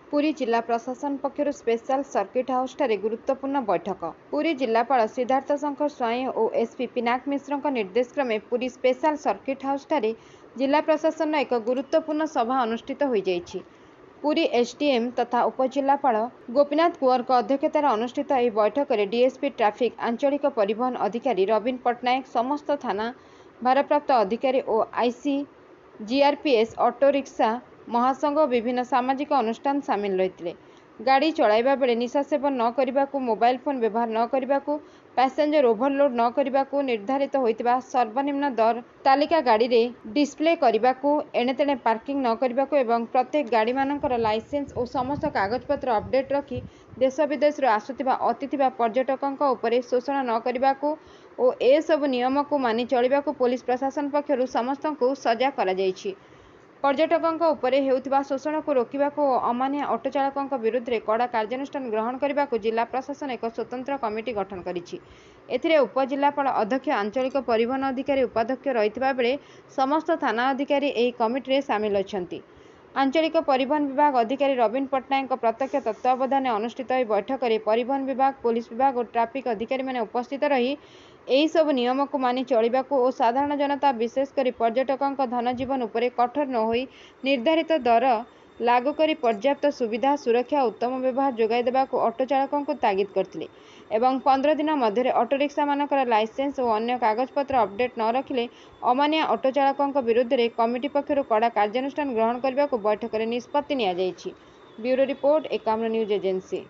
पुरी जिला प्रशासन पक्षर special circuit house ठारे गुरुत्वपूर्ण बैठक। पुरी जिलापाल सिद्धार्थ शंकर स्वाई और एसपी पिनाक मिश्र निर्देश क्रमे पुरी स्पेशल सर्किट हाउस ठारे जिला प्रशासन एक गुरुत्वपूर्ण सभा अनुष्ठित हो जाइछि। पुरी एसडीएम तथा उपजिलापाल गोपीनाथ कुंवर अध्यक्षतार अनुष्ठित यह बैठक में डीएसपी ट्राफिक आंचलिक परिवहन अधिकारी रवीन पट्टनायक समस्त थाना भारप्राप्त अधिकारी और आईसी जीआरपीएस ऑटो रिक्शा महासंघ और विभिन्न सामाजिक अनुष्ठान सामिल रही। गाड़ी चलाइबा बेले निशा सेवन न करने को, मोबाइल फोन व्यवहार न करने को, पैसेंजर ओभरलोड न करने को, निर्धारित होइतिबा सर्वनिम्न दर तालिका गाड़ी रे डिस्प्ले करने को, एणेतेणे पार्किंग न करने को एवं प्रत्येक गाड़ी मानकर लाइसेंस और समस्त कागजपत्र अपडेट रखी देश विदेश आसुथिबा अतिथि बा पर्यटकों उपरे शोषण न करने को और ए सब नियम को मानि चलिबा को पुलिस प्रशासन पक्षरु समस्त को सजा करा जायछि। पर्यटकों उपरे हेउथिबा शोषण को रोकने को अमानिया ऑटो चालकों विरुद्ध में कड़ा कार्यानुष्ठान ग्रहण करने को जिला प्रशासन एक स्वतंत्र कमिटी गठन करिछि। एथिरे उपजिलापाल अध्यक्ष, आंचलिक परिवहन अधिकारी, उपाध्यक्ष रहितबा बेले समस्त थाना अधिकारी एही कमिटी रे सामिल अछंती। आंचलिक परिवहन विभाग अधिकारी रवीन पट्टनायक प्रत्यक्ष तत्वावधान अनुष्ठित बैठक में परिवहन विभाग, पुलिस विभाग और ट्राफिक अधिकारी मैंने उपस्थित रही यही सब नियम को मानि चलिबा को और साधारण जनता विशेषकर पर्यटकों धनजीवन उपरे कठोर न होई निर्धारित दर लागू करी पर्याप्त सुविधा, सुरक्षा और उत्तम व्यवहार जोगाई देबा को ऑटो चालकों को तागिद करथिले एवं 15 दिन मध्य ऑटो रिक्शा मानकर लाइसेंस और अन्य कागजपत्र अपडेट न रखिले अमानिया ऑटो चालकों विरुद्ध में कमिटी पक्षर कड़ा कार्यानुष्ठान ग्रहण करने को बैठक में निष्पत्ति निया जायछि। Bureau report, Ekamra news agency.